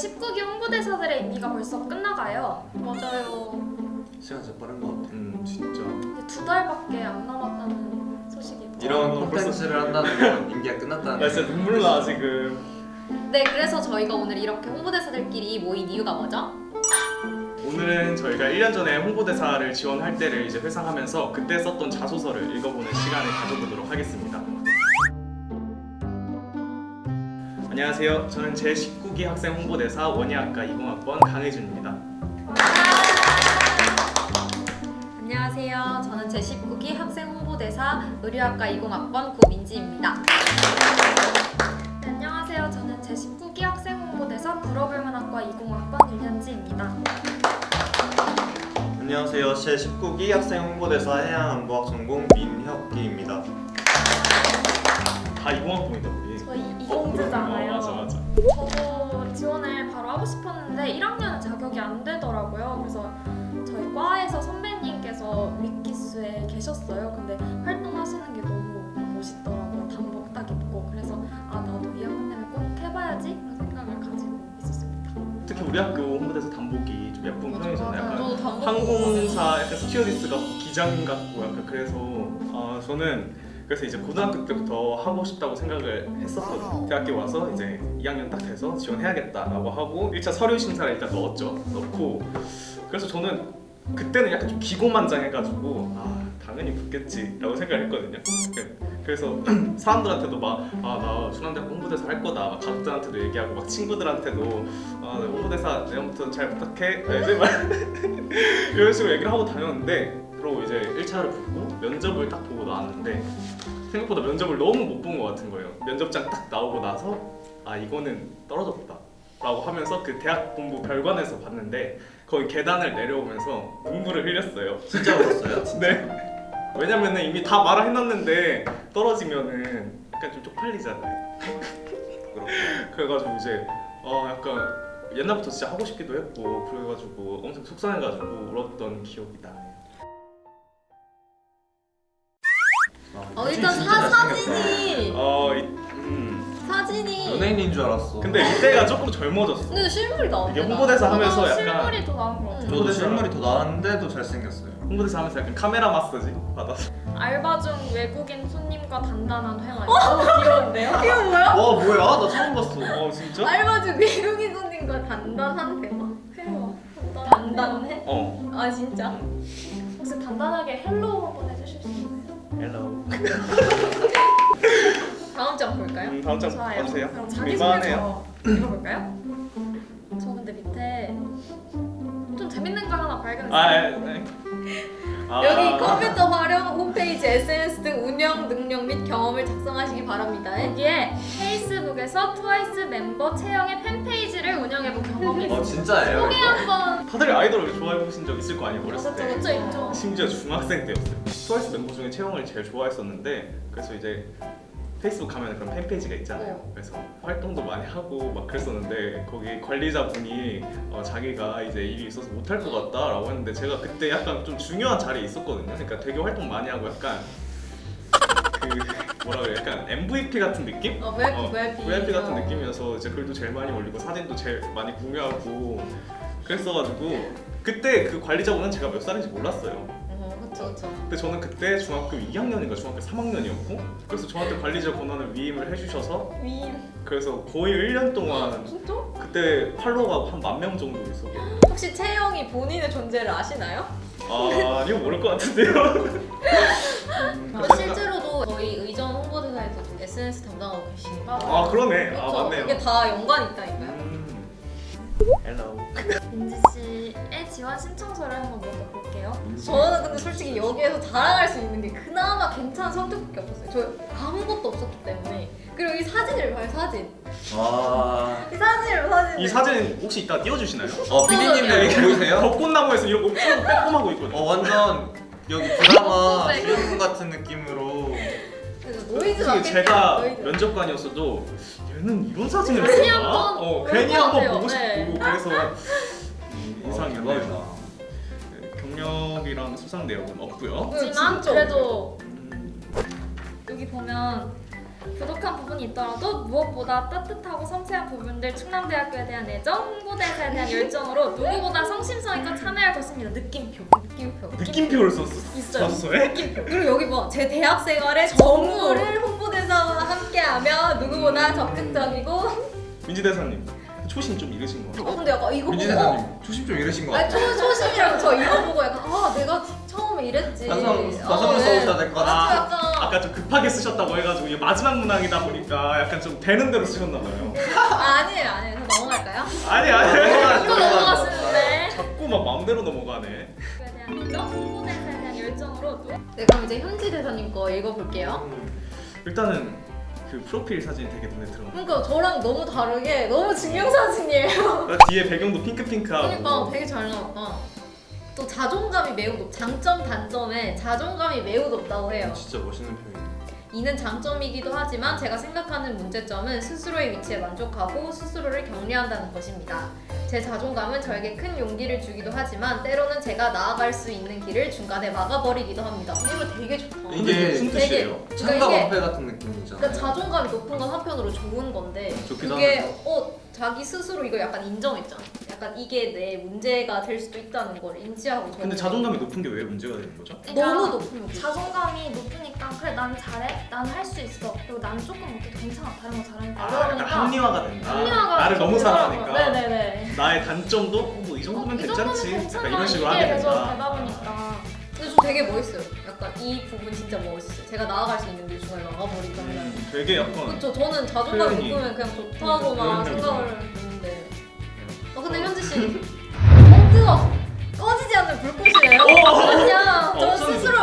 19기 홍보대사들의 임기가 벌써 끝나가요. 맞아요. 시간 진짜 빠른 것 같아. 진짜. 이제 2달밖에 안 남았다는 소식이 있죠. 이런 벌써- 콘텐츠를 한다는 건 임기가 끝났다는 나 진짜 눈물 나 지금. 네, 그래서 저희가 오늘 이렇게 홍보대사들끼리 모인 이유가 뭐죠? 오늘은 저희가 1년 전에 홍보대사를 지원할 때를 이제 회상하면서 그때 썼던 자소서를 읽어보는 시간을 가져보도록 하겠습니다. 안녕하세요. 저는 제19기 학생 홍보대사 원예학과 20학번 강혜준입니다. 안녕하세요. 저는 제19기 학생 홍보대사 의류학과 20학번 구민지입니다. 네, 안녕하세요. 저는 제19기 학생 홍보대사 불어불문학과 20학번 윤현지입니다. 안녕하세요. 제19기 학생 홍보대사 해양안보학 전공 민혁기입니다. 다 20학번이다 우리. 저희 이공주잖아요. 맞아. 저도 지원을 바로 하고 싶었는데 1학년은 자격이 안 되더라고요. 그래서 저희 과에서 선배님께서 윗기수에 계셨어요. 근데 활동하시는 게 너무 멋있더라고요. 단복 딱 입고. 그래서 나도 2학년 되면 꼭 해봐야지 그런 생각을 가지고 있었습니다. 특히 우리 학교 홍보대사 단복이 좀 예쁜 편이잖아요. 약간 저도 단복 항공사 약간 스튜어디스 같고 기장 같고 약간 그래서 저는 그래서 이제 고등학교 때부터 하고 싶다고 생각을 했었거든요. 대학교 와서 이제 2학년 딱 돼서 지원해야겠다라고 하고 1차 서류 심사를 일단 넣었죠. 넣고 그래서 저는 그때는 약간 좀 기고만장해가지고 당연히 붙겠지라고 생각을 했거든요. 그래서 사람들한테도 막 나 중앙대학 홍보대사 할 거다 막 가족들한테도 얘기하고 막 친구들한테도 나 홍보대사 내년부터 잘 부탁해 이제 막 이런 식으로 얘기를 하고 다녔는데 그러고 이제 1차를 붙고 면접을 딱 보고 나왔는데 생각보다 면접을 너무 못 본 것 같은 거예요. 면접장 딱 나오고 나서 이거는 떨어졌다 라고 하면서 그 대학 본부 별관에서 봤는데 거기 계단을 내려오면서 눈물을 흘렸어요. 진짜 울었어요? 네. 왜냐면은 이미 다 말을 해놨는데 떨어지면은 약간 좀 쪽팔리잖아요. 그래가지고 이제 약간 옛날부터 진짜 하고 싶기도 했고 그래가지고 엄청 속상해가지고 울었던 기억이 나요. 일단 사진이 사진이 연예인인 줄 알았어. 근데 이때가 조금 젊어졌어. 근데 실물이 나왔네. 이게 홍보대사 하면서 약간 실물이 더 나은 것 같아요. 저도 실물이 더 나았는데도 잘생겼어요. 홍보대사 하면서 약간 카메라 마사지 받았어. 알바 중 외국인 손님과 단단한 회화. 너무 귀여운데요? 이거 뭐야? 와 뭐야? 나 처음 봤어. 진짜? 알바 중 외국인 손님과 단단한 대화? 회화. 단단해? 어. 진짜? 혹시 단단하게 헬로우 한번 해주실 수 있나요? 헬로. 다음 장 볼까요? 다음 장 좋아요. 봐주세요. 그럼 민망하네요. 자기소개서 읽어볼까요? 저 근데 밑에 좀 재밌는 거 하나 발견했어요. 네. 여기 컴퓨터 활용, 홈페이지, SNS 등 운영 능력 및 경험을 작성하시기 바랍니다. 여기에 페이스북에서 트와이스 멤버 채영의 팬페이지를 운영해본 경험이 있어요. 진짜예요? 소개 한번. 다들 아이돌을 좋아해 보신 적 있을 거 아니에요 어렸을 때. 있죠 있죠. 심지어 중학생 때였어요. 트와이스 멤버 중에 채영을 제일 좋아했었는데 그래서 이제 페이스북 가면 그런 팬페이지가 있잖아요. 그래서 활동도 많이 하고 막 그랬었는데 거기 관리자분이 자기가 이제 일이 있어서 못할 것 같다라고 했는데 제가 그때 약간 좀 중요한 자리에 있었거든요. 그러니까 되게 활동 많이 하고 약간 그 뭐라 그래 약간 MVP 같은 느낌? VIP 같은 느낌이어서 이제 글도 제일 많이 올리고 사진도 제일 많이 공유하고 그랬어가지고 그때 그 관리자분은 제가 몇 살인지 몰랐어요. 그쵸. 근데 저는 그때 중학교 2학년인가 중학교 3학년이었고 그래서 저한테 관리자 권한을 위임을 해주셔서 그래서 거의 1년 동안 진짜? 그때 팔로워가 한 10,000명 정도 있었거든요. 혹시 채영이 본인의 존재를 아시나요? 아니요 모를 것 같은데요. 실제로도 저희 의전 홍보대사에서도 SNS 담당하고 계시니까. 그러네. 그쵸? 맞네요. 이게 다 연관이 있다니까요. 헬로. 민지 씨의 지원 신청서를 한번 먼저 볼게요. 저는 근데 솔직히 여기에서 자랑할 수 있는 게 그나마 괜찮은 성적밖에 없었어요. 저 아무것도 없었기 때문에. 그리고 이 사진을 봐요, 사진. 와. 이 사진을 사진. 이 사진 혹시 이따 띄워주시나요? PD님들 보이세요? 벚꽃나무에서 이러고 빼꼼하고 있거든요. 완전 여기 드라마 주인공 같은 느낌으로. 노이즈 솔직히 마케팅. 제가 노이즈. 면접관이었어도 얘는 이런 사진을 괜히 찍나? 한번 볼 괜히 것 한번 같아요. 보고 싶고 네. 그래서 인상이었네요. 대박이다. 경력이랑 수상 내역은 없고요. 하지만 진짜 그래도 여기 보면 부족한 부분이 있더라도 무엇보다 따뜻하고 섬세한 부분들 충남대학교에 대한 애정, 홍보대사에 대한 열정으로 누구보다 성심성 있고 참여할 것입니다. 느낌표. 느낌표. 느낌표를 있어요. 썼어요? 그리고 여기 봐. 제 대학 생활에 정우를 홍보대사와 함께하며 누구보다 적극적이고. 민지 대사님 초심 좀 잃으신 거 같아요. 근데 약간 이거 민지 보고 대사님 초심 좀 잃으신 것 아니 같아요. 초심이라고 저 이거 보고 약간 내가 처음에 이랬지. 다시 네. 한번 써보셔야 될 것 같아요. 약간 아까 좀 급하게 쓰셨다고 해가지고 이게 마지막 문항이다 보니까 약간 좀 되는 대로 쓰셨나 봐요. 아니에요. 저 넘어갈까요? 아니 이거 넘어갔었는데. 자꾸 막 마음대로 넘어가네. 대학교에 대한 애정, 홍보대사에 대한 열정으로 네, 그럼 이제 현지 대사님 거 읽어볼게요. 일단은 그 프로필 사진이 되게 눈에 들어. 그러니까 저랑 너무 다르게 너무 증명사진이에요. 뒤에 배경도 핑크핑크하고. 그러니까 되게 잘 나왔다. 또 자존감이 매우 장점 단점에 자존감이 매우 높다고 해요. 진짜 멋있는 표현이에요. 이는 장점이기도 하지만 제가 생각하는 문제점은 스스로의 위치에 만족하고 스스로를 격려한다는 것입니다. 제 자존감은 저에게 큰 용기를 주기도 하지만 때로는 제가 나아갈 수 있는 길을 중간에 막아버리기도 합니다. 이거 되게 좋다. 이게 무슨 되게- 뜻이에요? 창가 이게- 방패 같은 느낌이잖아요. 그러니까 자존감이 높은 건 한편으로 좋은 건데 좋기도 그게 자기 스스로 이거 약간 인정했잖아. 약간 이게 내 문제가 될 수도 있다는 걸 인지하고 근데 자존감이 높은 게 왜 문제가 되는 거죠? 너무 높은 거. 자존감이 높으니까 그래 난 잘해, 난 할 수 있어, 그리고 난 조금 못해도 괜찮아, 다른 거 잘하니까 약간 그러니까 합리화가 된다. 합리화가 나를 너무 되더라고요. 사랑하니까. 네네네. 나의 단점도 뭐 이 정도면 이 괜찮지. 정도면 약간 괜찮아. 이런 식으로 이게 하게 계속 된다. 되다 보니까. 근데 저 되게 멋있어요. 약간 이 부분 진짜 멋있어요. 제가 나아갈 수 있는 길 중간에 막아버리자면. 되게 약간 그렇죠. 저는 자존감이 표현이. 높으면 그냥 좋다고만 표현이 생각을 했는데. 근데 현지 씨, 뜨거. 꺼지지 않는 불꽃이래요. 그냥 저 스스로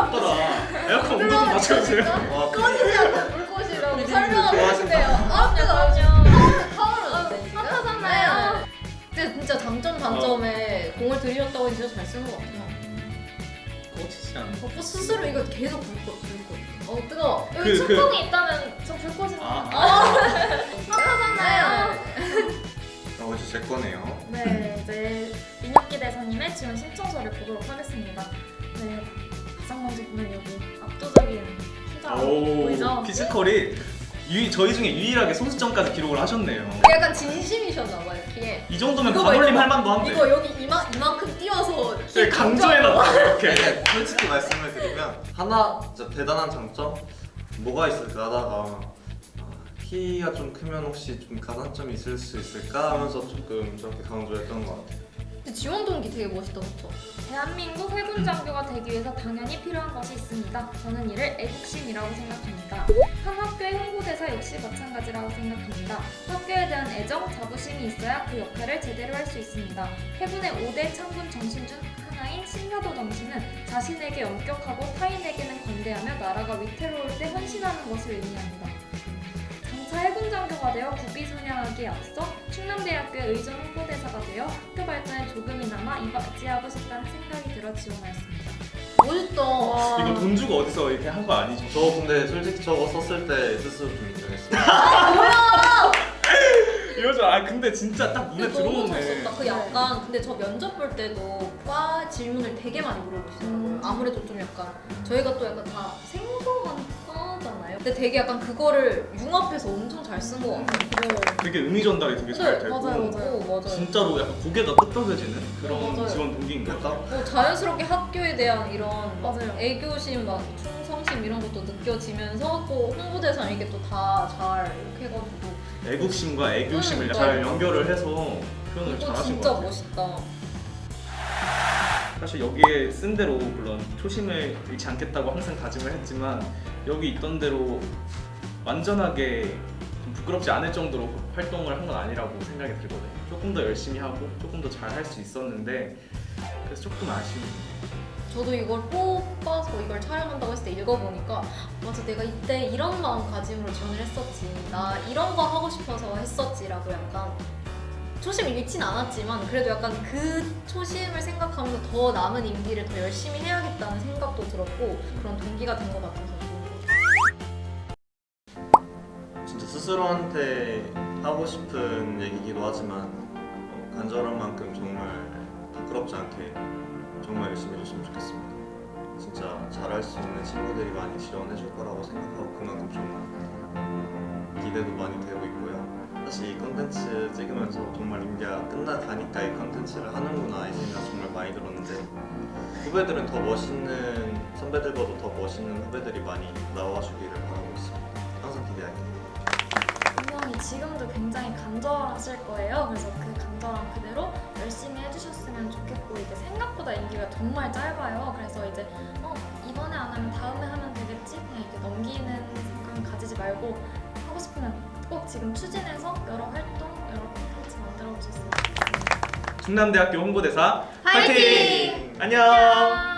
에어컨 온도 좀 맞춰주세요. 와, 꺼지지 않는 불꽃이라고 피디님들 설명하고 좋아하신다. 계시네요. 아, 그럼요. 타오르는데 지금? 핫하잖아요. 근데 진짜 장점 단점에 공을 들이셨다고 진짜 잘 쓰는 것 같아요. 꺼지지 않는. 스스로 이거 계속 불꽃. 뜨거워. 여기 그- 소통이 있다면 저 불꽃이 핫하잖아요. 이제 제 거네요. 네, 이제 민혁기 대사님의 지원 신청서를 보도록 하겠습니다. 네, 가장 먼저 보면 여기 압도적인 수작 보이죠? 피지컬이 저희 중에 유일하게 소수점까지 기록을 하셨네요. 약간 진심이셨나 봐요, 이렇게. 이 정도면 이거 반올림 이거 할 만도 한데. 이거 여기 이만큼 띄워서 되게 강조해놨다 이렇게. 솔직히 말씀을 드리면 하나 진짜 대단한 장점 뭐가 있을까 하다가 키가 좀 크면 혹시 좀 가산점이 있을 수 있을까 하면서 조금 저렇게 강조했던 것 같아요. 근데 지원 동기 되게 멋있다, 그쵸? 대한민국 해군 장교가 되기 위해서 당연히 필요한 것이 있습니다. 저는 이를 애국심이라고 생각합니다. 한 학교의 홍보대사 역시 마찬가지라고 생각합니다. 학교에 대한 애정, 자부심이 있어야 그 역할을 제대로 할 수 있습니다. 해군의 5대 창군 정신 중 하나인 신사도 정신은 자신에게 엄격하고 타인에게는 관대하며 나라가 위태로울 때 헌신하는 것을 의미합니다. 장차 해군 장교가 되어 구비 소양하기에 앞서 충남대학교의 의전 홍보대사가 되어 학교 발전에 조금이나마 이바지하고 싶다는 생각이 들어 지원하였습니다. 멋있다. 이거 돈 주고 어디서 이렇게 한 거 아니죠? 저 근데 솔직히 저거 썼을 때 스스로 좀 인정했어요. 이러죠. 근데 진짜 딱 눈에 근데 너무 잘 들어오네. 썼다. 그 약간 근데 저 면접 볼 때도 과 질문을 되게 많이 물어보시더라고요. 아무래도 좀 약간 저희가 또 약간 다 생소한 과잖아요. 근데 되게 약간 그거를 융합해서 엄청 잘 쓴 것 같아요. 되게 의미 전달이 되게 잘 네, 되고. 맞아요. 진짜로 약간 고개가 끄덕여지는 그런 맞아요. 지원 동기인 것 같아요. 자연스럽게 학교에 대한 이런 맞아요. 애교심, 막 충성심 이런 것도 느껴지면서 또 홍보대사 이게 또 다 잘 이렇게 해가지고 애국심과 애교심을 잘 맞아요. 연결을 해서 표현을 이거 잘하신 진짜 것 같아요. 멋있다. 사실 여기에 쓴 대로 물론 초심을 잃지 않겠다고 항상 다짐을 했지만 여기 있던 대로 완전하게 좀 부끄럽지 않을 정도로 활동을 한 건 아니라고 생각이 들거든요. 조금 더 열심히 하고 조금 더 잘 할 수 있었는데 그래서 조금 아쉬운. 저도 이걸 뽑아서 이걸 촬영한다고 했을 때 읽어보니까 맞아, 내가 이때 이런 마음가짐으로 지원을 했었지, 나 이런 거 하고 싶어서 했었지라고 약간 초심을 잃진 않았지만 그래도 약간 그 초심을 생각하면서 더 남은 임기를 더 열심히 해야겠다는 생각도 들었고 그런 동기가 된 것 같아서 좋은 것 같아요. 진짜 스스로한테 하고 싶은 얘기기도 하지만 간절한 만큼 정말 부끄럽지 않게 정말 열심히 해줬으면 좋겠습니다. 진짜 잘할 수 있는 친구들이 많이 지원해줄 거라고 생각하고 그만큼 정말 기대도 많이 되고 있고요. 사실 이 컨텐츠 찍으면서 정말 임기가 끝나가니까 이 컨텐츠를 하는구나 이 생각 정말 많이 들었는데 후배들은 더 멋있는 선배들보다 더 멋있는 후배들이 많이 나와주기를 바라고 있습니다. 항상 기대할게요. 분명히 지금도 굉장히 간절하실 거예요. 그래서 그 간절함 그대로 열심히 해주셨으면 좋겠고 이게 생각보다 임기가 정말 짧아요. 그래서 이제 이번에 안 하면 다음에 하면 되겠지? 그냥 이렇게 넘기는 생각은 가지지 말고 하고 싶으면 꼭 지금 추진해서 여러 활동, 여러 콘텐츠 만들어 보셨으면 좋겠습니다. 충남대학교 홍보대사 화이팅! 안녕! 안녕!